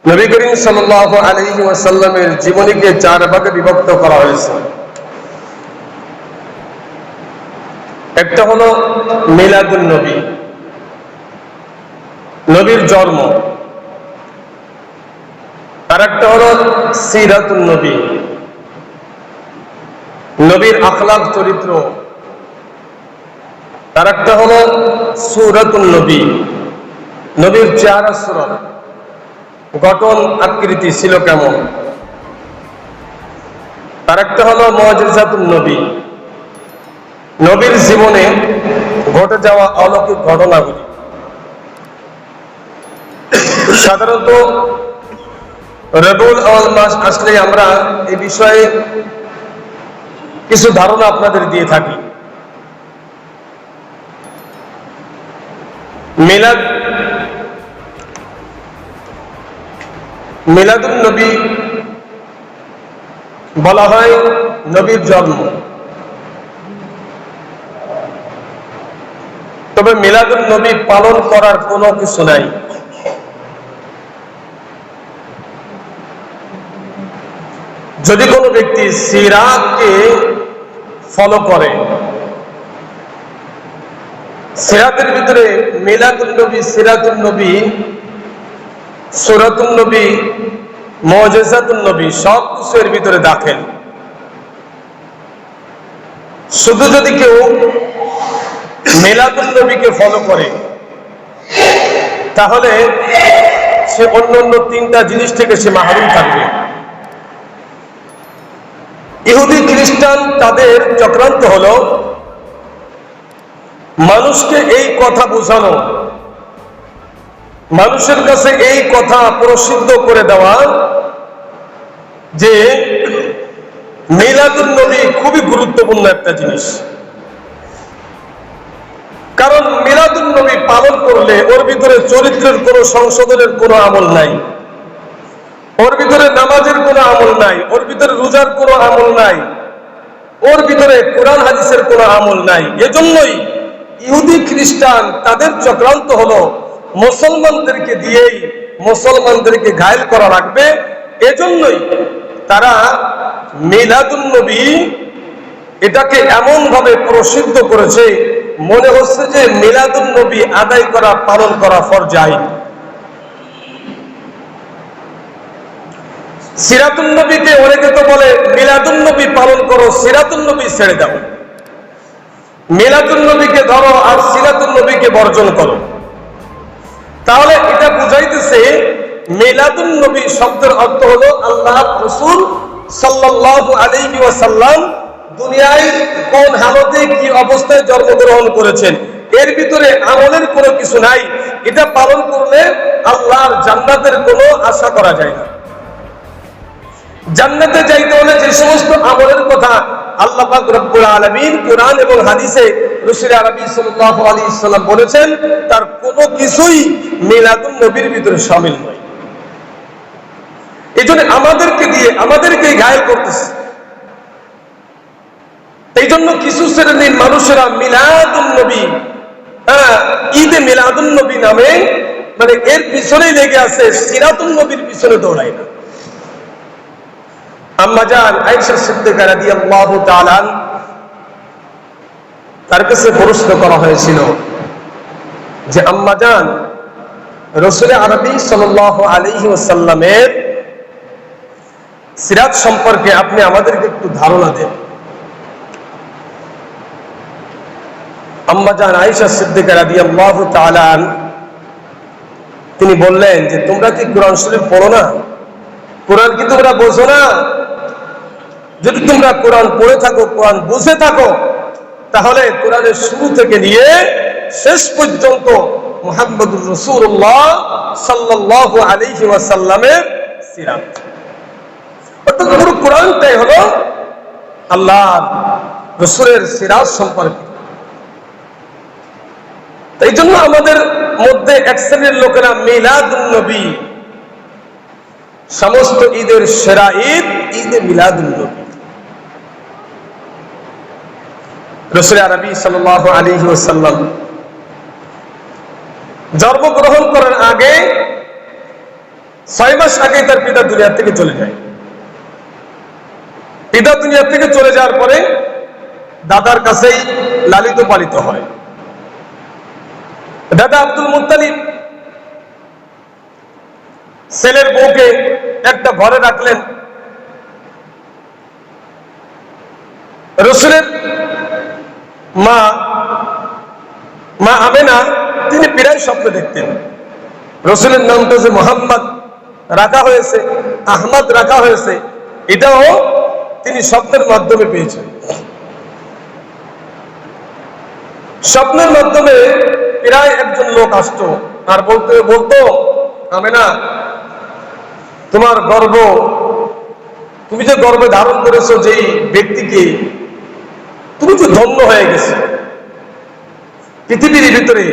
নবী করিম সাল্লাল্লাহু আলাইহি ওয়াসাল্লামের জীবনীকে চার ভাগে বিভক্ত করা হয়েছে। একটা হলো মিলাদুন নবী, নবীর জন্ম। আর একটা হলো সিরাতুন নবী, নবীর আখলাক চরিত্র। আর একটা হলো সূরাতুন নবী, নবীর চেহারা সুরত, গঠন আকৃতি ছিল কেমন। আর একটা হলো মুজিজাতুন নবী, নবীর জীবনে ঘটে যাওয়া অলৌকিক ঘটনাগুলি। সাধারণত রবিউল আউয়াল মাস আসলে আমরা এই বিষয়ে কিছু ধারণা আপনাদের দিয়ে থাকি। মিলাদুন নবী বলা হয় নবীর জন্ম। তবে মিলাদুন নবী পালন করার কোনো কিছু নাই। যদি কোনো ব্যক্তি সিরাতকে ফলো করে, সিরাতের ভিতরে মিলাদুন নবী, সিরাতুন নবী, সূরাতুন নবী, মুজিজাতুন নবী সব কিছু এর ভিতরে দাখিল। শুধু যদি কেউ মিলাদুন নবীকে ফলো করে তাহলে সে অন্য তিনটা জিনিস থেকে সে মাহরুম থাকবে। ইহুদি খ্রিস্টান তাদের চক্রান্ত হলো মানুষকে এই কথা বোঝানো, মানুষের কাছে এই কথা প্রসিদ্ধ করে দেওয়া যে মিলাদুন নবী খুবই গুরুত্বপূর্ণ একটা জিনিস। কারণ মিলাদুন নবী পালন করলে ওর ভিতরে চরিত্রের কোনো সংশোধনের কোনো আমল নাই, ওর ভিতরে নামাজের কোনো আমল নাই, ওর ভিতরে রোজার কোনো আমল নাই, ওর ভিতরে কোরআন হাদিসের কোনো আমল নাই। এজন্যই ইহুদি খ্রিস্টান তাদের চক্রান্ত হলো মুসলমানদেরকে দিয়েই মুসলমানদেরকে ঘায়েল করা রাখবে। এজন্যই তারা মিলাদুন নবী এটাকে এমন ভাবে প্রসিদ্ধ করেছে, মনে হচ্ছে যে মিলাদুন নবী আদায় করা, পালন করা ফরজ আইন। সিরাতুন নবীকে অনেকে তো বলে মিলাদুন নবী পালন করো, সিরাতুন নবী ছেড়ে দাও। মিলাদুন নবীকে ধরো আর সিরাতুন নবীকে বর্জন করো। তাহলে এটা বুঝাইতেছে মিলাদুন নবী শব্দের অর্থ হলো আল্লাহ রাসূল সাল্লাল্লাহু আলাইহি ওয়াসাল্লাম দুনিয়ায় কোন হালতে কি অবস্থায় জন্মগ্রহণ করেছেন, এর ভিতরে আমলের কোনো কিছু নাই। এটা পালন করলে আল্লাহর জান্নাতের কোনো আশা করা যায় না। জান্নাতে যাইতে হলে যে সমস্ত আমলের কথা আল্লাহ পাক রব্বুল আলামিন কোরআন এবং হাদিসে রাসূল আরবি সাল্লাল্লাহু আলাইহি ওয়াসাল্লাম বলেছেন, তার কোনো কিছুই মিলাদুন নবীর ভিতরে শামিল নয়। এইজন্য আমাদেরকে দিয়ে আমাদেরকে ঘায়েল করতেছে। এই জন্য কিছু শ্রেণীর মানুষেরা মিলাদুন নবী, ঈদে মিলাদুন নবী নামে মানে এর পিছনেই লেগে আছে, সিরাতুন নবীর পিছনে দৌড়ায় না। আম্মা জান আয়েশা সিদ্দিকা রাদিয়াল্লাহু তাআলা তার কাছে প্রশ্ন করা হয়েছিল যে আম্মা জান, রাসূল আরবি সাল্লাল্লাহু আলাইহি ওয়াসাল্লামের সিরাত সম্পর্কে আপনি আমাদেরকে একটু ধারণা দেন। আম্মা জান আয়েশা সিদ্দিকা রাদিয়াল্লাহু তাআলা তিনি বললেন যে তোমরা কি কোরআন শরীফ পড়ো না? কোরআন কি তোমরা বোঝো না? যদি তোমরা কোরআন পড়ে থাকো, কোরআন বুঝে থাকো, তাহলে কোরআনের শুরু থেকে নিয়ে শেষ পর্যন্ত মুহাম্মদুর রাসূলুল্লাহ সাল্লাল্লাহু আলাইহি ওয়াসাল্লামের সিরাত, অর্থাৎ পুরো কোরআনটাই হলো আল্লাহর রাসূলের সিরাত সম্পর্কে। এই জন্য আমাদের মধ্যে এক শ্রেণীর লোকেরা মিলাদুন নবী, সমস্ত ঈদের সেরা ঈদ ঈদে মিলাদুন নবী। রাসূল আরবি সাল্লাল্লাহু আলাইহি ওয়াসাল্লাম জন্মগ্রহণ করার আগে 6 মাস আগে তার পিতা দুনিয়া থেকে চলে যায়। পিতা দুনিয়া থেকে চলে যাওয়ার পরে দাদার কাছেই লালিত পালিত হয়। দাদা আব্দুল মুত্তালিব ছেলের বউকে একটা ঘরে রাখলেন। রাসূলের মা আমেনা তিনি প্রায় স্বপ্ন দেখতেন। রাসূলের নামটা যে মুহাম্মদ রাখা হয়েছে, আহমদ রাখা হয়েছে, এটাও তিনি স্বপ্নের মাধ্যমে পেয়েছেন। স্বপ্নের মাধ্যমে প্রায় একজন লোক আসতো আর বলতো আমেনা, তোমার গর্ভ, তুমি যে গর্ভে ধারণ করেছো যেই ব্যক্তিকে, তুমি তো ধন্য হয়ে গেছো। পৃথিবীর ভিতরে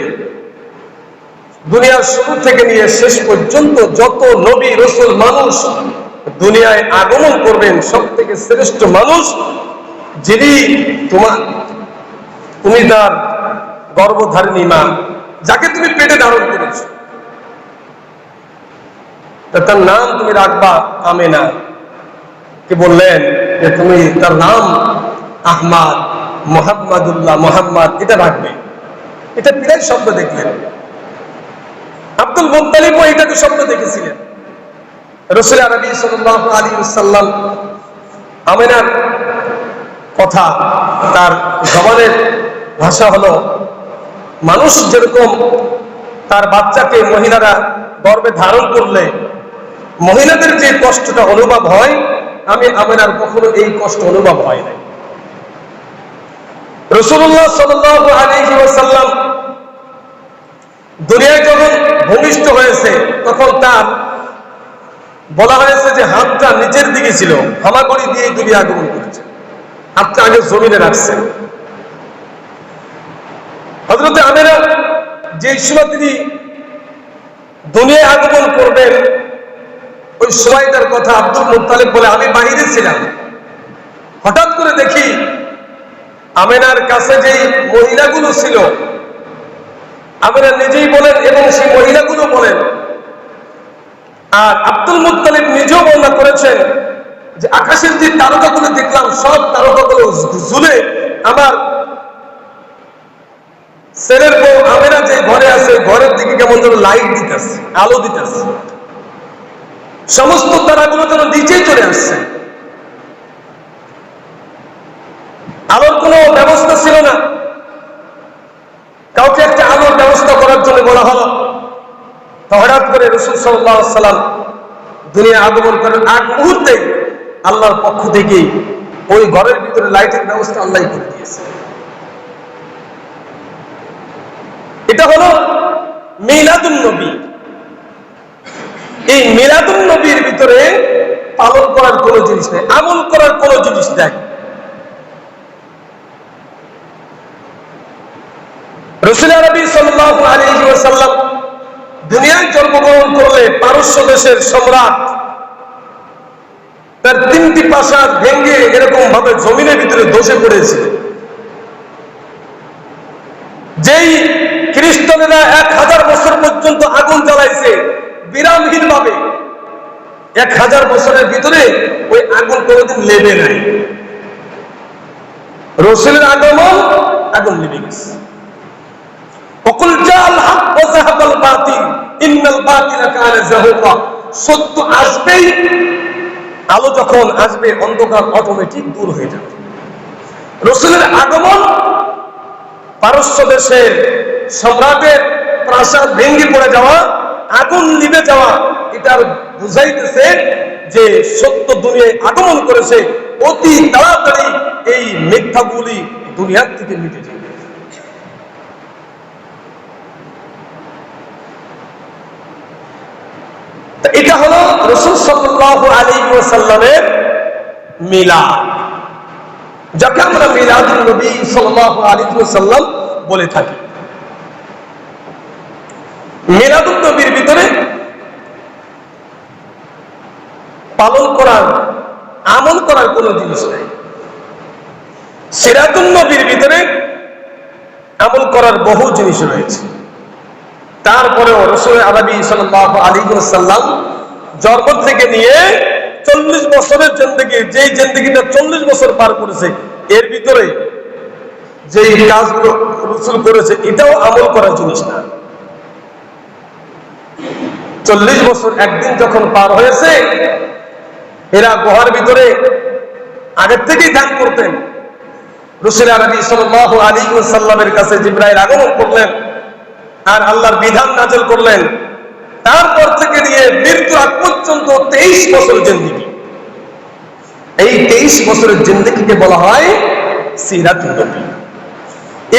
দুনিয়ার শুরু থেকে নিয়ে শেষ পর্যন্ত যত নবী রাসূল মানুষ দুনিয়ায় আগমন করবেন, সব থেকে শ্রেষ্ঠ মানুষ যিনি তুমি তার গর্ভধারিণী মা, যাকে তুমি পেটে ধারণ করেছো, তার নাম তুমি রাখবা আমেনা। কে বললেন যে তুমি তার নাম আহমদ, মুহাম্মাদুল্লাহ, মুহাম্মদ এটা রাখবে। এটা প্রায় স্বপ্ন দেখলেন। আব্দুল মুত্তালিবও এটাকে স্বপ্ন দেখেছিলেন। রাসূল আরবি সাল্লাল্লাহু আলাইহি ওয়াসাল্লাম আমেনার কথা, তার জবানের ভাষা হলো, মানুষ যেরকম তার বাচ্চাকে মহিলারা গর্ভে ধারণ করলে মহিলাদের যে কষ্টটা অনুভব হয়, আমি আমেনার কখনো এই কষ্ট অনুভব হয় নাই। রাসূলুল্লাহ সাল্লাল্লাহু আলাইহি ওয়াসাল্লাম দুনিয়ায় যখন ভূমিষ্ঠ হয়েছে তখন তার বলা হয়েছে যে হাতটা নিচের দিকে ছিল, হামাগুড়ি দিয়ে দুনিয়া আগমন করেছে, হাতটা আগে জমিনে রাখছে। হযরত আমেনা যে সময় তিনি দুনিয়ায় আগমন করবেন, ওই সময়টার কথা আব্দুল মুত্তালিব বলে, আমি বাহিরে ছিলাম, হঠাৎ করে দেখি আমেনার কাছে যেই মহিলাগুলো ছিল, আমেনা নিজেই বলেন এবং সেই মহিলাগুলো বলেন, আর আব্দুল মুত্তালিব নিজেও বর্ণনা করেছেন যে আকাশের যে তারকাগুলো দেখলাম, সব তারকাগুলো ঝুলে আমার ছেলের বউ আমেনা যে ঘরে আছে, ঘরের দিকে কেমন যেন লাইট দিতেছে, আলো দিতেছে, সমস্ত তারাগুলো যেন নিচেই চলে আসছে। আলোর কোনো ব্যবস্থা ছিল না, কাউকে একটা আলোর ব্যবস্থা করার জন্য বলা হলো। হঠাৎ করে রাসূল সাল্লাল্লাহু আলাইহি ওয়াসাল্লাম দুনিয়া আগমন করার আগ মুহূর্তে আল্লাহর পক্ষ থেকে ওই ঘরের ভিতরে লাইটের ব্যবস্থা আল্লাহই করে দিয়েছে। এটা হলো মিলাদুন নবী। এই মিলাদুন নবীর ভিতরে পালন করার কোনো জিনিস নেই, আমল করার কোনো জিনিস নেই। রাসূল আরবি সাল্লাল্লাহু আলাইহি ওয়াসাল্লাম দুনিয়ায় জন্মগ্রহণ করলে পারস্য দেশের সম্রাট তার 3টি প্রাসাদ ভেঙে এরকম ভাবে জমিনের ভিতরে ধসে পড়েছিল। যেই খ্রিস্টানেরা 1000 বছর পর্যন্ত আগুন জ্বালাইছে বিরামহীন ভাবে, 1000 বছরের ভিতরে ওই আগুন কোনোদিন লেবে নাই। রাসূলের আগমন, আগুন নিভে গেছে। ওয়াকুল জাল হক ওয়া যাহাবাল বাতিল ইন্নাল বাতিলা কানা যাহুকা। সত্য আসবেই, আলো যখন আসবে অন্ধকার অটোমেটিক দূর হয়ে যাবে। রাসূলের আগমন, পারস্য দেশের সম্রাটের প্রাসাদ ভেঙে পড়ে যাওয়া, আগুন নিভে যাওয়া, এটা বুঝাইতেছে যে সত্য দুনিয়ায় আগমন করেছে। অতি তাড়াতাড়ি এই মিথ্যাগুলি দুনিয়া থেকে মিটে যাবে। এটা হলো রাসূল সাল্লাল্লাহু আলাইহি ওয়াসাল্লামের মিলাদ, যাকে আমরা মিলাদুন নবী সাল্লাল্লাহু আলাইহি ওয়াসাল্লাম বলে থাকি। মিলাদুন নবীর ভিতরে পালন করার, আমল করার কোনো জিনিস নাই। সিরাতুন নবীর ভিতরে আমল করার বহু জিনিস রয়েছে। তারপরেও রাসূল আরবি সাল্লাল্লাহু আলাইহি ওয়াসাল্লাম জন্ম থেকে নিয়ে 40 বছরের জিন্দেগি, যেই জিন্দেগিটা 40 বছর পার করেছে, এর ভিতরে যেই কাজগুলো রাসূল করেছে এটাও আমল করার জিনিস না। 40 বছর একদিন যখন পার হয়েছে, এরা গুহার ভিতরে আগের থেকেই ধ্যান করতেন। রাসূল আরবি সাল্লাল্লাহু আলাইহি ওয়াসাল্লামের কাছে জিবরাইল আগমন করলেন আর আল্লাহর বিধান নাযিল করলেন। তারপর থেকে নিয়ে মৃত্যু আগ পর্যন্ত 23 বছর জিন্দেগি। এই 23 বছরের জিন্দেগিকে বলা হয় সিরাতুন নবী।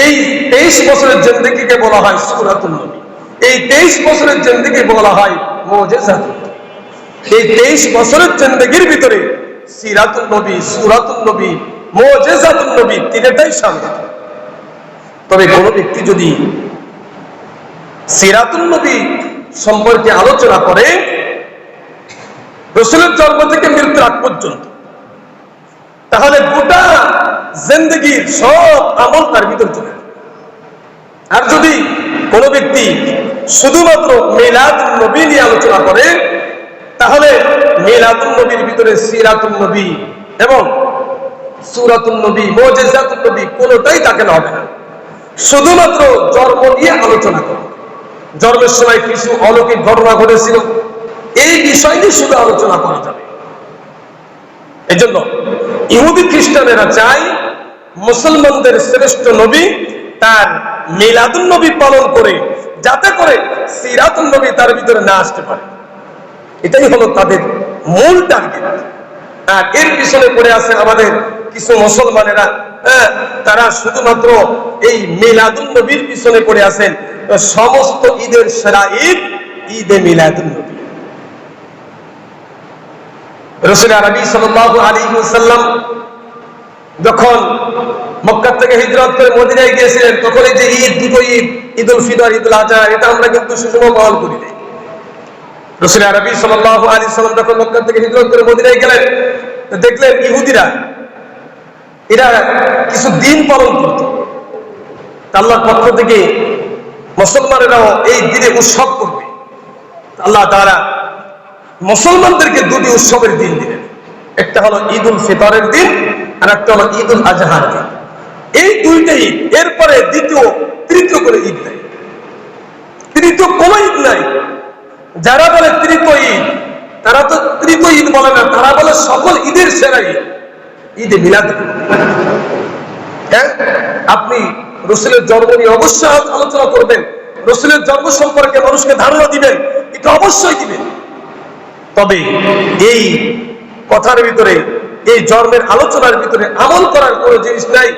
এই 23 বছরের জিন্দেগিকে বলা হয় সূরাতুন নবী। এই 23 বছরের জিন্দেগি বলা হয় মুজিজাতুন নবী। এই 23 বছরের জিন্দেগির ভিতরে সিরাতুন নবী, সূরাতুন নবী, মুজিজাতুন নবী তিনটাই শামিল। তবে কোন ব্যক্তি যদি সিরাতুন নবী সম্পর্কে আলোচনা করে রাসূলের জন্ম থেকে মৃত্যুর আগ পর্যন্ত, তাহলে গোটা জিন্দেগির সব আমল তার ভিতর চলে যাবে। আর যদি কোন ব্যক্তি শুধুমাত্র মিলাদুন নবী নিয়ে আলোচনা করে, তাহলে মিলাদুন নবীর ভিতরে সিরাতুন নবী এবং সূরাতুন নবী, মুজিজাতুন নবী কোনোটাই তাকে হবে না। শুধুমাত্র জন্ম নিয়ে আলোচনা করে, জন্মের সময় কিছু অলৌকিক ঘটনা ঘটেছিল, এই বিষয় নিয়ে শুধু আলোচনা করা যাবে। এজন্য ইহুদি খ্রিস্টানেরা চায় মুসলমানদের শ্রেষ্ঠ নবী তার মিলাদুন নবী পালন করে, যাতে করে সিরাতুন নবী তার ভিতরে না আসতে পারে। এটাই হলো তাদের মূল টার্গেট। আর এর পিছনে পড়ে আছে আমাদের কিছু মুসলমানেরা, তারা শুধুমাত্র এই মিলাদুন নবীর পিছনে পড়ে আছেন। সমস্ত ঈদের সেরা ঈদ ঈদে মিলাদুন নবী। রাসূল আরবি সাল্লাল্লাহু আলাইহি ওয়াসাল্লাম যখন মক্কা থেকে হিজরত করে মদিনায় গিয়েছিলেন, তখন এই যে ঈদ, দুটো ঈদ, ঈদুল ফিতর, ঈদুল আযহা, এটা আমরা কিন্তু সুষম পালন করি না। রাসূল আরবি সাল্লাল্লাহু আলাইহি ওয়াসাল্লাম যখন মক্কা থেকে হিজরত করে মদিনায় গেলেন, দেখলেন ইহুদিরা এরা কিছু দিন পালন করত। আল্লাহর পক্ষ থেকে মুসলমানেরাও এই দিনে উৎসব করবে। আল্লাহ তাআলা মুসলমানদেরকে দুটি উৎসবের দিন দিলেন। একটা হলো ঈদুল ফিতরের দিন, আর একটা হলো ঈদুল আযহার দিন। এই দুইটা ঈদ, এরপরে দ্বিতীয় তৃতীয় করে ঈদ নাই, তৃতীয় কোনো ঈদ নাই। যারা বলে তৃতীয় ঈদ, তারা তো তৃতীয় ঈদ বলে না, তারা বলে সকল ঈদের সেরা ঈদ, ঈদে মিলাদ। হ্যাঁ, আপনি রাসূলের জন্ম নিয়ে অবশ্যই আলোচনা করবেন, রাসূলের জন্ম সম্পর্কে মানুষকে ধারণা দিবেন, এটা অবশ্যই দিবেন। তবে এই কথার ভিতরে, এই জন্মের আলোচনার ভিতরে আমল করার কোনো জিনিস নাই।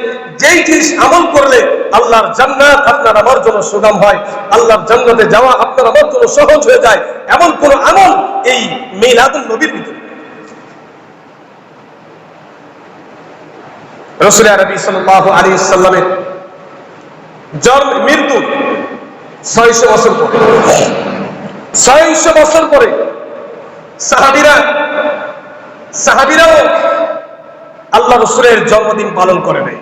যেই জিনিস আমল করলে আল্লাহর জান্নাত আপনার আমার জন্য সুগম হয়, আল্লাহর জান্নাতে যাওয়া আপনার আমার জন্য সহজ হয়ে যায়, এমন কোন আমল এই মিলাদুন নবীর ভিতরে। রাসূল আরবি সাল্লাল্লাহু আলাইহি ওয়াসাল্লামের জন্ম মৃত্যু 600 বছর পরে, 600 বছর পরে সাহাবীরাও আল্লাহ রাসূলের জন্মদিন পালন করে নাই,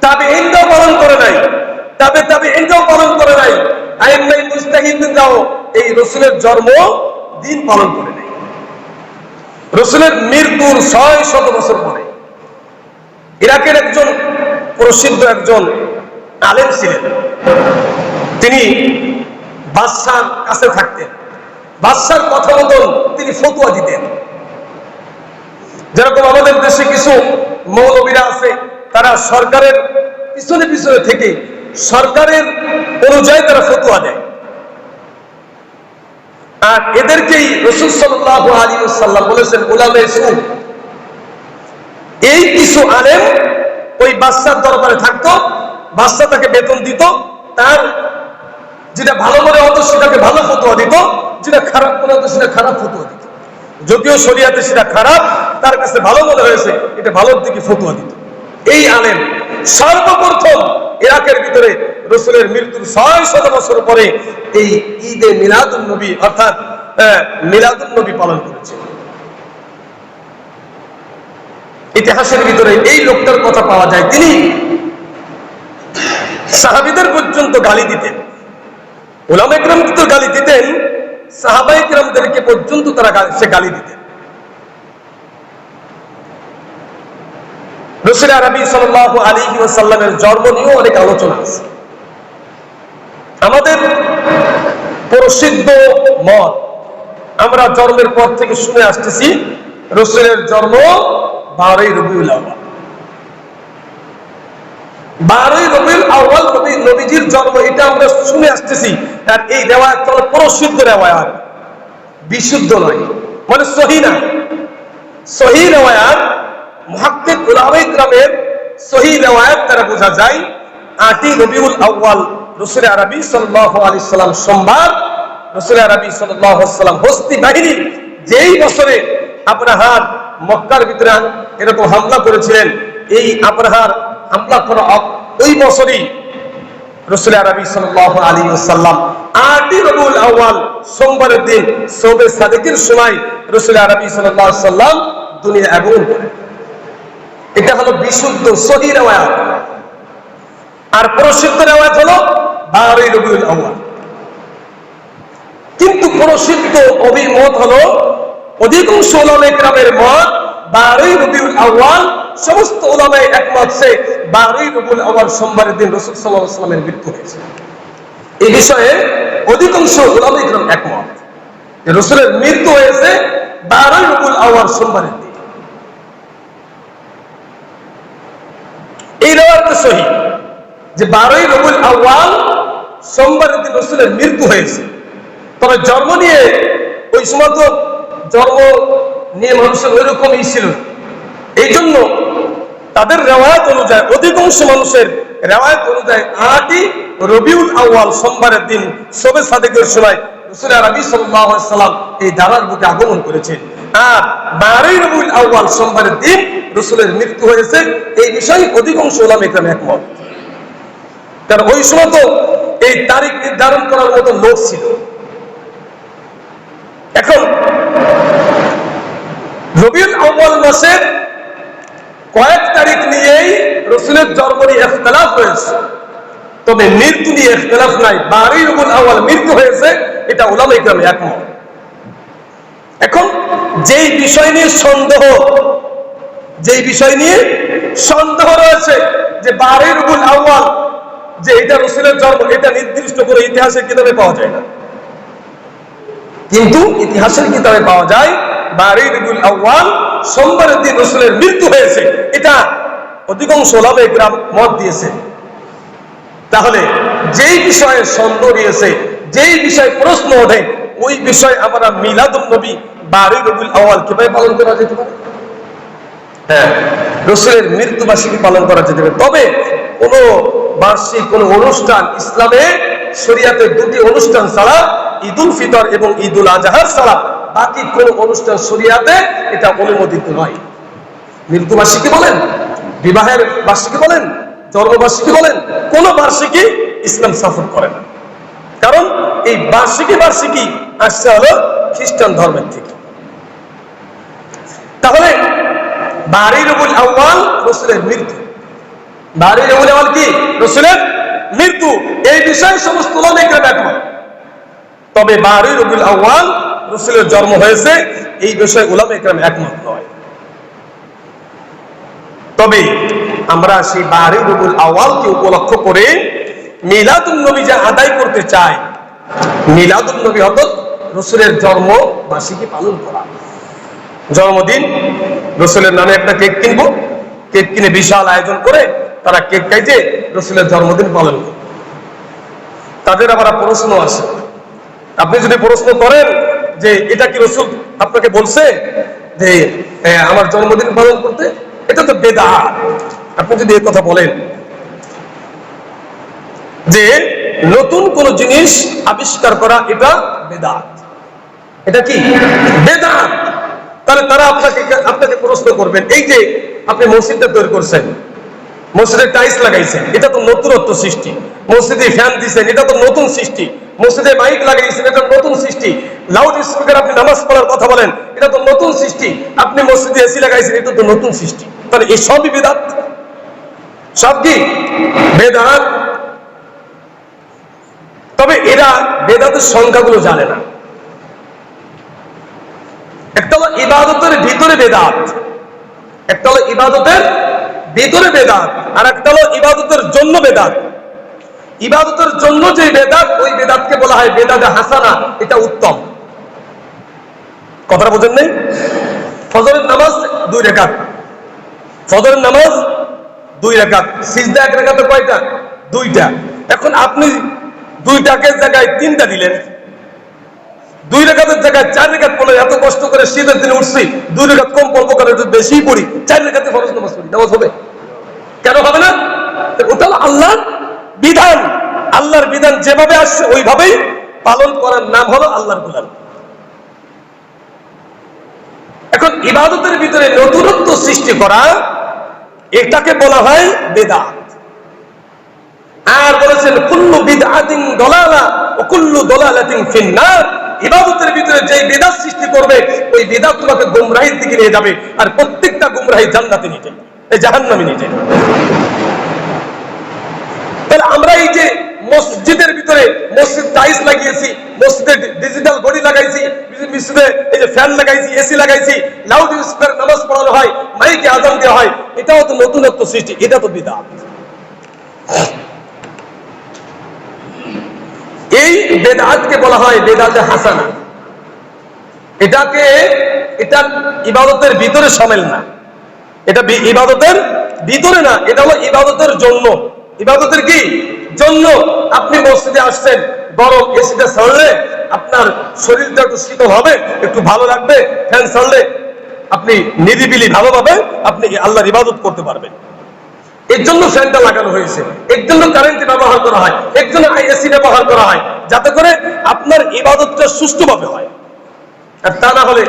তাবেঈনরাও পালন করে নাই, তাবেঈনরাও পালন করে নাই, আইম্মায়ে মুজতাহিদরাও এই রাসূলের জন্মদিন পালন করে নাই। রাসূলের মৃত্যুর 600 বছর পরে ইরাকের একজন প্রসিদ্ধ একজন আলেম ছিলেন। তিনি বাদশার কাছে থাকতেন, বাদশার কথা মতন তিনি ফতোয়া দিতেন। যেরকম আমাদের দেশে কিছু মৌলবীরা আছে, তারা সরকারের পিছনে পিছনে থেকে সরকারের অনুযায়ী তারা ফতোয়া দেয়। আর এদেরকেই রাসূল সাল্লাল্লাহু আলাইহি ওয়াসাল্লাম বলেছেন উলামায়ে সু। এই কিছু আলেম ওই বাদশার দরবারে থাকতো, বাদশা তাকে বেতন দিত, তার যেটা ভালো মনে হতো সেটাকে ভালো ফতোয়া দিত, যেটা খারাপ মনে হতো সেটা খারাপ ফতোয়া দিত। যদিও শরিয়াতে সেটা খারাপ, তার কাছে ভালো মনে হয়েছে এটা ভালোর দিকে ফতোয়া দিত। এই আলেম সর্বপ্রথম ইরাকের ভিতরে রাসূলের মৃত্যুর 600 বছর পরে এই ঈদে মিলাদুন নবী অর্থাৎ মিলাদুন নবী পালন করেছে। ইতিহাসের ভিতরে এই লোকটার কথা পাওয়া যায়, তিনি সাহাবীদের পর্যন্ত গালি দিতেন, উলামায়ে কেরামকে তো গালি দিতেন, সাহাবায়ে কিরামদেরকে পর্যন্ত সে গালি দিতেন। রাসূল আরবি সাল্লাল্লাহু আলাইহি ওয়াসাল্লামের জন্ম নিয়েও অনেক আলোচনা আছে। আমাদের প্রসিদ্ধ মত, আমরা জন্মের পর থেকে শুনে আসতেছি রাসূলের জন্ম 12ই রবিউল আউয়াল। 12ই রবিউল আউয়াল নবীজির জন্ম, এটা আমরা শুনে আসতেছি। আর এই রিওয়ায়াত হলো প্রসিদ্ধ রিওয়ায়াত, বিশুদ্ধ নয়, মানে সহিহ না। সহিহ রিওয়ায়াত মুহাক্কিক উলামায়ে কিরামের সহিহ রিওয়ায়াত দ্বারা বোঝা যায় 8ই রবিউল আউয়াল রাসূল আরবি সাল্লাল্লাহু আলাইহি সাল্লাম সোমবার, রাসূল আরবি সাল্লাল্লাহু আলাইহি সাল্লাম হস্তি বাহিনী যেই বছরে আবরাহার মক্কার ভিতরে এরকম হামলা করেছিলেন, এই আবরাহার হামলা করা ওই বছরই রাসূল আরবি সাল্লাল্লাহু আলাইহি ওয়াসাল্লাম 8ই রবিউল আউয়াল সোমবারের দিন শবে সাদিকের সময় রাসূল আরবি সাল্লাল্লাহু আলাইহি ওয়াসাল্লাম দুনিয়া আগমন করেন। এটা হলো বিশুদ্ধ সহিহ রিওয়ায়াত। আর প্রসিদ্ধ রিওয়ায়াত হলো 12ই রবিউল আউয়াল। কিন্তু প্রসিদ্ধ অভিমত হলো, অধিকাংশ উলামায়ে কিরামের মত 12ই রবিউল আউয়াল। সমস্ত উলামায়ে একমত যে 12ই রবিউল আউয়াল সোমবারের দিন রাসূল সাল্লাল্লাহু আলাইহি ওয়াসাল্লামের মৃত্যু হয়েছে। এই বিষয়ে অধিকাংশ উলামায়ে কিরাম একমত যে রাসূলের মৃত্যু হয়েছে 12ই রবিউল আউয়াল সোমবারের দিন। এই রিওয়ায়াত সহিহ যে 12ই রবিউল আউয়াল সোমবারের দিন রাসূলের মৃত্যু হয়েছে। তবে জন্ম নিয়ে ওই সময় তো জন্ম নিয়ে মানুষের ওইরকমই ছিল, এই জন্য তাদের রিওয়ায়াত অনুযায়ী, অধিকাংশ মানুষের রিওয়ায়াত অনুযায়ী 8ই রবিউল আউয়াল সোমবারের দিন শবে সাদিকের সময় রাসূল আরবি সাল্লাল্লাহু আলাইহি সাল্লাম এই দারার বুকে আগমন করেছেন। আর 12ই রবিউল আউয়াল সোমবারের দিন রাসূলের মৃত্যু হয়েছে, এই বিষয়ে অধিকাংশ উলামায়ে কিরাম একমত। কারণ ওই সময় তো এই তারিখ নির্ধারণ করার মতো লোক ছিল। এখন রবিউল আউয়াল মাসের কয়েক তারিখ নিয়েই রাসূলের জন্ম নিয়ে ইখতিলাফ হয়েছে, তবে মৃত্যু নিয়ে ইখতিলাফ নাই। 12ই রবিউল আউয়াল মৃত্যু হয়েছে, এটা উলামায়ে কিরাম একমত। এখন যেই বিষয় নিয়ে সন্দেহ রয়েছে যে 12ই রবিউল আউয়াল যে এটা রাসূলের জন্ম, এটা নির্দিষ্ট করে ইতিহাসের কিতাবে পাওয়া যায় না। কিন্তু ইতিহাসের কিতাবে পাওয়া যায় 12ই রবিউল আউয়াল সোমবারের দিন রাসূলের মৃত্যু হয়েছে। এটা অধিকাংশ উলামায়ে কিরাম মত দিয়েছে। তাহলে যেই বিষয়ে সন্দেহ রয়েছে, যেই বিষয়ে প্রশ্ন ওঠে, ওই বিষয়ে আমরা মিলাদুন নবী 12ই রবিউল আউয়াল কিভাবে পালন করা যেতে পারে? হ্যাঁ, রাসূলের মৃত্যুবার্ষিকী পালন করা যেতে পারে। তবে কোন বার্ষিক কোন অনুষ্ঠান, ইসলামে শরীয়তে দুটি অনুষ্ঠান ছাড়া, ঈদুল ফিতর এবং ঈদুল আজহার ছাড়া বাকি কোন অনুষ্ঠান শরীয়তে এটা অনুমোদিত নয়। মৃত্যুবার্ষিকী বলেন, বিবাহের বার্ষিকী বলেন, জন্মবার্ষিকী বলেন, কোন বার্ষিকী ইসলাম সাপোর্ট করে না। কারণ এই বার্ষিকী আসছে হলো খ্রিস্টান ধর্মের থেকে। তাহলে 12ই রবিউল আউয়াল রাসূলের মৃত্যু, 12ই রবিউল আউয়াল কি রাসূলের মৃত্যু, এই বিষয়ে সমস্ত উলামায়ে কিরাম একমত। তবে 12ই রবিউল আউয়াল রাসূলের জন্ম হয়েছে, এই বিষয়ে উলামায়ে কিরাম একমত নয়। তবে আমরা সেই 12ই রবিউল আউয়ালকে উপলক্ষ করে মিলাদুন নবী যা আদায় করতে চাই, মিলাদুন নবী অর্থাৎ রাসূলের জন্ম বার্ষিকী পালন করা। জন্মদিন রাসূলের নামে একটা কেক কিনবো, কেক কিনে বিশাল আয়োজন করে তারা কেক খাইতে রাসূলের জন্মদিন পালন করে। তাদের আবার প্রশ্ন আছে, আপনি যদি প্রশ্ন করেন যে এটা কি রাসূল আপনাকে বলছে যে আমার জন্মদিন পালন করতে, এটা তো বেদাত। আপনি যদি এই কথা বলেন যে নতুন কোন জিনিস আবিষ্কার করা এটা বেদাত, এটা কি বেদাত, তাহলে তারা আপনাকে প্রশ্ন করবেন, এই যে আপনি মসজিদটা তৈরি করছেন, মসজিদে টাইলস লাগাইছেন, এটা তো নতুনত্ব সৃষ্টি, মসজিদে ফ্যান দিয়েছেন, এটা তো নতুন সৃষ্টি, মসজিদে মাইক লাগাইছেন, এটা নতুন সৃষ্টি, লাউড স্পিকার আপনি নামাজ পড়ার কথা বলেন, এটা তো নতুন সৃষ্টি, আপনি মসজিদে এসি লাগাইছেন, এটা তো নতুন সৃষ্টি। তাহলে এই সবই বেদাত, সব কি বেদাত। তবে এরা বেদাতের সংখ্যাগুলো জানে না। ইবাদতের ভিতরে বেদাত, একটা হলো ইবাদতের ভিতরে বেদাত, আর একটা হলো ইবাদতের জন্য বেদাত। ইবাদতের জন্য যে বেদাত, ওই বেদাতকে বলা হয় বেদাতে হাসানা, এটা উত্তম। কথাটা বোঝেন নাই? ফজরের নামাজ 2 রাকাত, ফজরের নামাজ 2 রাকাত, সিজদা 1 রাকাতে কয়টা? 2টা। এখন আপনি 2টাকের জায়গায় 3টা দিলেন, 2 রাকাতের জায়গায় 4 রাকাত পড়লেন। এত কষ্ট করে শীতের দিনে উঠছি, 2 রাকাত কম পড়বো কারণ একটু বেশি পড়ি, 4 রাকাতে ফরজ নামাজ পড়ি, নামাজ হবে? কেন হবে না? ওটা হলো আল্লাহর বিধান। আল্লাহর বিধান যেভাবে আসছে ওইভাবেই পালন করার নাম হলো আল্লাহর গোলাম। এখন ইবাদতের ভিতরে নতুনত্ব সৃষ্টি করা, এটাকে বলা হয় বেদাত। আর বলেছেন কুল্লু বিদআতিন দালালা ওয়া কুল্লু দালালাতিন ফিন্নার। ইবাদতের ভিতরে যে বেদাত সৃষ্টি করবে, ওই বেদাত তোমাকে গোমরাহির দিকে নিয়ে যাবে, আর প্রত্যেকটা গোমরাহি জান্নাতে নিয়ে যাবে, এই জাহান্নামে নিয়ে যাবে। তাহলে আমরা এই যে মসজিদের ভিতরে মসজিদ টাইলস লাগিয়েছি, মসজিদে ডিজিটাল ঘড়ি লাগাইছি, মসজিদে এই যে ফ্যান লাগাইছি, এসি লাগাইছি, লাউড স্পিকার নামাজ পড়ানো হয়, মাইকে আযান দেওয়া হয়, এটাও তো নতুনত্ব সৃষ্টি, এটা তো বিদআত। এই বেদাতকে বলা হয় বেদাতে হাসানা। এটা ইবাদতের ভিতরে শামিল না, এটা ইবাদতের ভিতরে না, এটা হলো ইবাদতের জন্য। ইবাদতের কি জন্য? আপনি মসজিদে আসছেন, গরম এসিটা ছাড়লে আপনার শরীরটা একটু শীতল হবে, একটু ভালো লাগবে, ফ্যান ছাড়লে আপনি নিরিবিলি ভালোভাবে আপনি আল্লাহর ইবাদত করতে পারবেন। এর জন্য ফ্যানটা লাগানো হয়েছে, এর জন্য কারেন্ট ব্যবহার করা হয়, এর জন্য এসি ব্যবহার করা হয়, যাতে করে আপনার ইবাদতটা সুষ্ঠুভাবে হয়। আর তা না হলে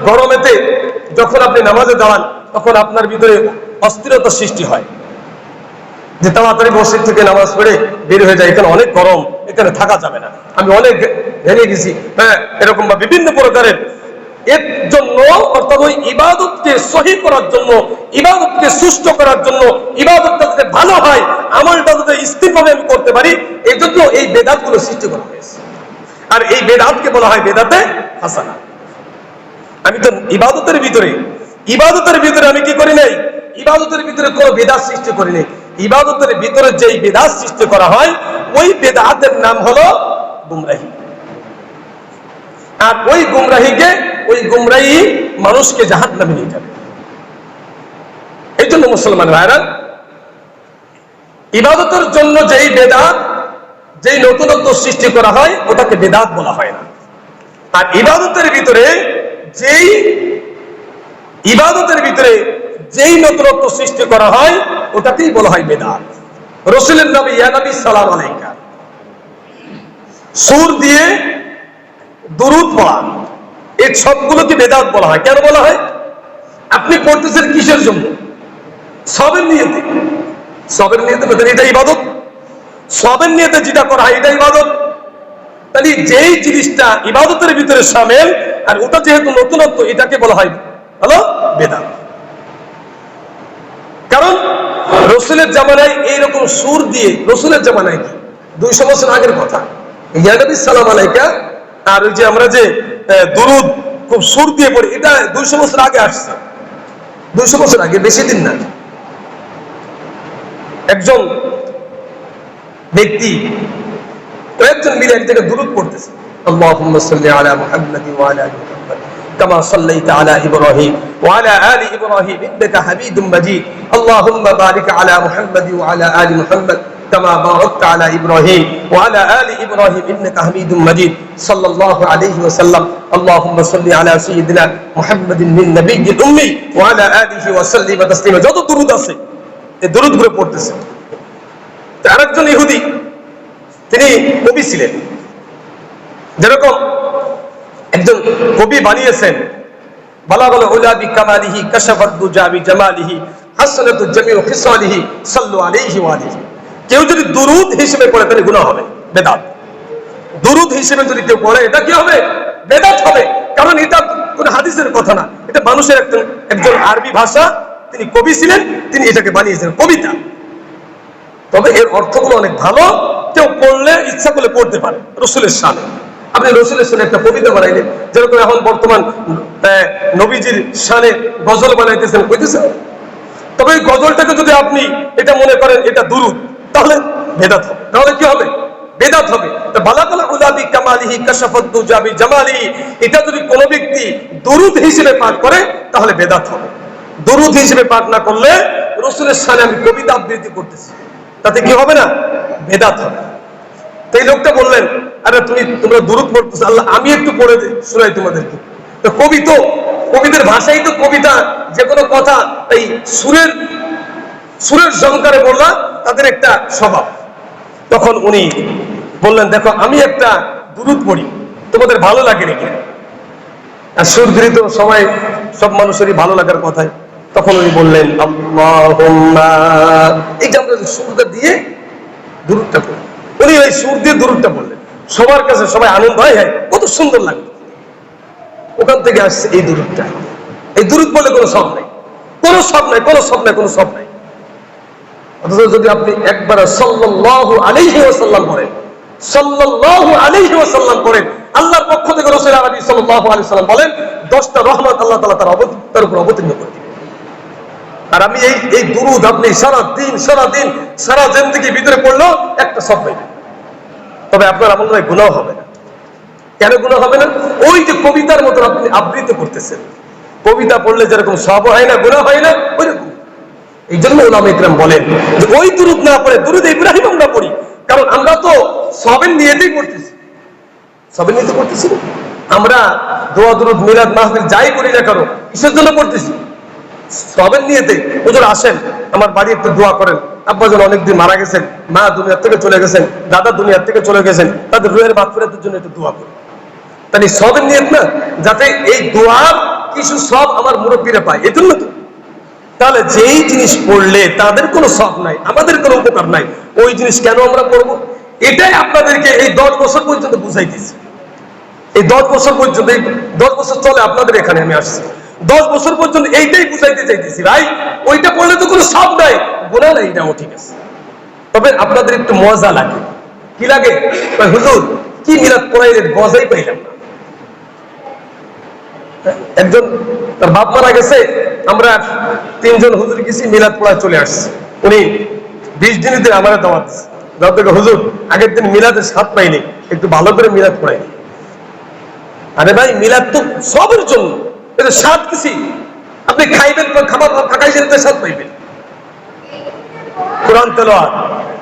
গরমেতে যখন আপনি নামাজে দাঁড়ান, তখন আপনার ভিতরে অস্থিরতা সৃষ্টি হয়, যে তাড়াতাড়ি মসজিদ থেকে নামাজ পড়ে বের হয়ে যায়, এখানে অনেক গরম, এখানে থাকা যাবে না, আমি অনেক ভেঙে গেছি, হ্যাঁ, এরকম বা বিভিন্ন প্রকারের। এর জন্য অর্থাৎ ওই ইবাদতকে সহি করার জন্য, ইবাদতকে সুষ্ঠু করার জন্য, ইবাদতটা যাতে ভালো হয়, আমলটা যাতে স্থিরভাবে আমি করতে পারি, এই জন্য এই বেদাতগুলো সৃষ্টি করা হয়েছে। আর এই বেদাতকে বলা হয় বেদাতে হাসানা। আমি তো ইবাদতের ভিতরে আমি কি করি নাই? ইবাদতের ভিতরে কোনো বেদাত সৃষ্টি করি নাই। ইবাদতের ভিতরে যেই বেদাত সৃষ্টি করা হয়, ওই বেদাতের নাম হলো গুমরাহি। আর ওই গুমরাহি মানুষকে জাহান্নামে নিয়ে যাবে। এই জন্য মুসলমান ভাইরা, ইবাদতের জন্য যেই বেদাত, যেই নতুনত্ব সৃষ্টি করা হয়, ওটাকে বেদাত বলা হয় না। আর ইবাদতের ভিতরে যেই নতুনত্ব সৃষ্টি করা হয়, ওটাকেই বলা হয় বেদাত। রাসূলের নবী ইয়া নবী সালাম আলাইকা, সুর দিয়ে দুরূদ পড়া, এই সবগুলোকে বেদাত বলা হয়। কেন বলা হয়? আপনি পড়তেছেন কিসের জন্য? সবের নিয়তে। সবের নিয়তে বলতেন এটা ইবাদত। সবের নিয়তে যেটা করা হয় এটা ইবাদত। তাহলে যেই জিনিসটা ইবাদতের ভিতরে শামিল, আর ওটা যেহেতু নতুনত্ব, এটাকে বলা হয় হলো বেদাত। কারণ রাসূলের জামানায় এইরকম সুর দিয়ে, রাসূলের জামানায় কি 200 বছর আগের কথা, ইয়া নবী সালাম আলাইকা, আর ওই যে আমরা যে দুরূদ খুব সুর দিয়ে পড়ি, এটা 200 বছর আগে আসছে। 200 বছর আগে, বেশি দিন না। একজন ব্যক্তি, কয়েকজন মিলে এক জায়গায় দুরূদ পড়তেছে, আল্লাহুম্মা সাল্লি আলা মুহাম্মাদি ওয়া আলা আলি মুহাম্মাদ কামা সাল্লাইতা আলা ইব্রাহিম ওয়া আলা আলি ইব্রাহিম ইন্নাকা হামিদুম মাজিদ আল্লাহুম্মা বারিক আলা মুহাম্মাদি ওয়া আলা আলি মুহাম্মাদ কামা বারাকতা আলা ইব্রাহিম ওয়া আলা আলি ইব্রাহিম ইন্নাকা হামিদুম মাজিদ সাল্লাল্লাহু আলাইহি ওয়াসাল্লাম আল্লাহুম্মা সাল্লি আলা সাইয়্যিদিনা মুহাম্মাদিন মিন নাবিয়্যিল উম্মি ওয়া আলা আলিহি ওয়া সাল্লিম তাসলিমা। যত দুরূদ আছে এই দুরূদগুলো পড়তেছে। আরেকজন ইহুদি, তিনি কবি ছিলেন, যেরকম একজন কবি বানিয়েছেন, বালাগাল উলা বিকামালিহি কাশাফাত দুজা বিজামালিহি হাসানাতু জামিউ খিসালিহি সাল্লু আলাইহি ওয়া আলিহি। কেউ যদি দুরূদ হিসেবে পড়ে তাহলে গুনাহ হবে, বেদাত। দুরূদ হিসেবে যদি কেউ পড়ে, এটা কি হবে? বেদাত হবে। কারণ এটা কোন হাদিসের কথা না, এটা মানুষের একজন আরবি ভাষা, তিনি কবি ছিলেন, তিনি এটাকে বানিয়েছেন কবিতা। তবে এর অর্থগুলো অনেক ভালো, কেউ পড়লে ইচ্ছা করলে পড়তে পারে, রাসূলের শানে। আপনি রসুলের শানে একটা কবিতা বানাইলেন, যেরকম এখন বর্তমান নবীজির শানে গজল বানাইতেছেন, কইতেছেন। তবে এই গজলটাকে যদি আপনি এটা মনে করেন এটা দুরূদ, তাহলে বেদাত হবে। তাহলে কি হবে? বেদাত হবে। তো বালাগাল উলাবি কামালিহি কাশাফাত দুজাবি জামালিহি, এটা যদি কোনো ব্যক্তি দুরূদ হিসেবে পাঠ করে তাহলে বেদাত হবে। দুরূদ হিসেবে পাঠ না করলে রাসূলের শানে আমি কবিতা আবৃত্তি করতেছি, তাতে কি হবে না? বেদাত হবে। তো এই লোকটা বললেন, আরে তোমরা দুরূদ পড়তেছো, আল্লাহ আমি একটু পড়ে শোনাই তোমাদেরকে। তো কবিদের ভাষাই তো কবিতা, যে কোনো কথা এই সুরের সংকারে বললা তাদের একটা স্বভাব। তখন উনি বললেন, দেখো আমি একটা দুরূদ পড়ি, তোমাদের ভালো লাগে নাকি? আর সুর গৃহীত সবাই সব মানুষেরই ভালো লাগার কথাই। তখন উনি বললেন, আল্লাহুম্মা, এইটা আমরা সুরটা দিয়ে দুরূদটা পড়ি। উনি ওই সুর দিয়ে দুরূদটা বললেন, সবার কাছে সবাই আনন্দ হয়, হ্যাঁ কত সুন্দর লাগে। ওখান থেকে আসছে এই দুরূদটা। এই দুরূদ বলে কোনো সব নাই, কোনো সব নাই, কোনো সব নাই, কোনো সব নাই। অথচ যদি আপনি একবার সাল্লাল্লাহু আলাইহি ওয়াসাল্লাম পড়েন, সাল্লাল্লাহু আলাইহি ওয়াসাল্লাম পড়েন, আল্লাহর পক্ষ থেকে রাসূল আরবি সাল্লাল্লাহু আলাইহি ওয়াসাল্লাম বলেন 10টা রহমত আল্লাহ তাআলা তার উপর অবতীর্ণ করে দিবেন। আর আমি এই দুরূদ আপনি সারা দিন সারা জিন্দেগির ভিতরে পড়লেও একটা সব পাইবেন। তবে আপনার আমল নামায় গুনাহ হবে না। কেন গুনাহ হবে না? ওই যে কবিতার মতো আপনি আবৃত্তি করতেছেন, কবিতা পড়লে যেরকম সওয়াব হয় না, গুনাহ হয় না, ওইরকম। এই জন্য উলামা ইকরাম বলেন যে ওই দুরূদ না পড়ে দুরূদ ইব্রাহিম আমরা পড়ি, কারণ আমরা তো সওয়াবের নিয়তেই পড়তেছি। সওয়াবের নিয়তে পড়তেছি না আমরা। দোয়া দুরূদ মিলাদ মাহফিল যাই করি না কেন, কিসের জন্য পড়তেছি? সওয়াবের নিয়তে। হুজুর আসেন আমার বাড়ি একটু দোয়া করেন, আব্বা যেন অনেকদিন মারা গেছেন, মা দুনিয়া থেকে চলে গেছেন, দাদা দুনিয়া থেকে চলে গেছেন, তাদের রুহের মাগফিরাতের জন্য একটু দোয়া করেন। তাহলে সওয়াবের নিয়ত না, যাতে এই দোয়ার কিছু সওয়াব আমার মুরব্বীরা পায়, এই জন্য তো। তাহলে যেই জিনিস পড়লে তাদের কোনো সওয়াব নাই, আমাদের কোনো উপকার নাই, ওই জিনিস কেন আমরা পড়বো? এটাই আপনাদেরকে এই 10 বছর পর্যন্ত বুঝাইতেছি। এই 10 বছর পর্যন্ত, এই 10 বছর চলে আপনাদের এখানে আমি আসছি, 10 বছর পর্যন্ত এইটাই বুঝাইতে চাইতেছি, ভাই ওইটা পড়লে তো কোনো সওয়াব নাই, গুনাহ নাই, এটাও ঠিক আছে। তবে আপনাদের একটু মজা লাগে। কি লাগে? হুজুর কি মিলাদ পড়াইলেন, মজাই পাইলাম না। একজন তার বাপ মারা গেছে, আমরা 3 জন হুজুর গেছি, মিলাদ পড়ায় চলে আসছে। উনি 20 দিনের দিন আমার দাওয়াত দিচ্ছে, হুজুর আগের দিন মিলাদের স্বাদ পাইনি, একটু ভালো করে মিলাদ পড়াইনি। আরে ভাই মিলাদ তো সবের জন্য, এটা স্বাদ কিছু আপনি খাইবেন, খাবার ফাঁকাইছেন তো স্বাদ পাইবেন। কোরআন তেলাওয়াত,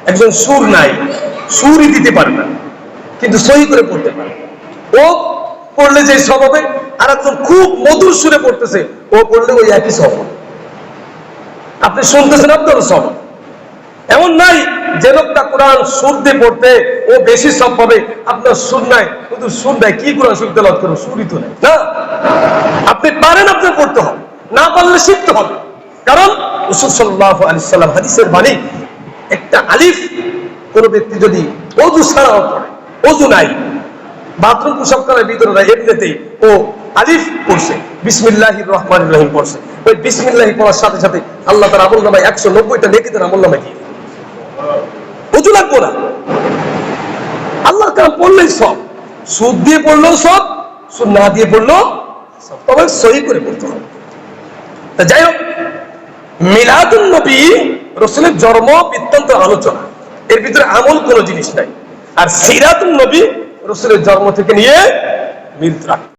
একজন সুর নাই, সুরই দিতে পারে না, কিন্তু সহি করে পড়তে পারে, ও পড়লে যে সব হবে। আর একজন খুব মধুর সুরে পড়তেছে, ও পড়লে ওই একই সব। আপনি শুনতেছেন, আপনারও সব। এমন নাই যে লোকটা কোরআন সুর দিয়ে পড়তে ও বেশি সব পাবে, আপনার সুর নাই, কিন্তু সুর নাই, কি কোরআন সুর তেলাওয়াত করো, সুরই তো নাই না। আপনি পারেন, আপনার পড়তে হবে, না পারলে শিখতে হবে। কারণ রাসূল সাল্লাল্লাহু আলাইহি সাল্লাম হাদিসের বাণী, একটা আলিফ কোন ব্যক্তি যদি ওযু ছাড়াও পড়ে, ওযু নাই, বাথরুম প্রসাব করার ভিতরে না, এমনিতেই ও আলিফ পড়ছে, বিসমিল্লাহির রহমানির রহিম পড়ছে, ওই বিসমিল্লাহ পড়ার সাথে সাথে আল্লাহ তার আমলনামায় 190টা নেকি তার আমলনামায় দিয়ে দেয়। ওযু লাগবে না, আল্লাহর কালাম পড়লেই সব। সুদ দিয়ে পড়লেও সব, সুদ না দিয়ে পড়লেও সব, তবে সহি করে পড়তে হবে। তা যাই হোক, মিলাদুন নবী রাসূলের জন্ম বৃত্তান্ত আলোচনা, এর ভিতরে আমল কোনো জিনিস নাই। আর সিরাতুন নবী রাসূলের জন্ম থেকে নিয়ে মৃত্যু।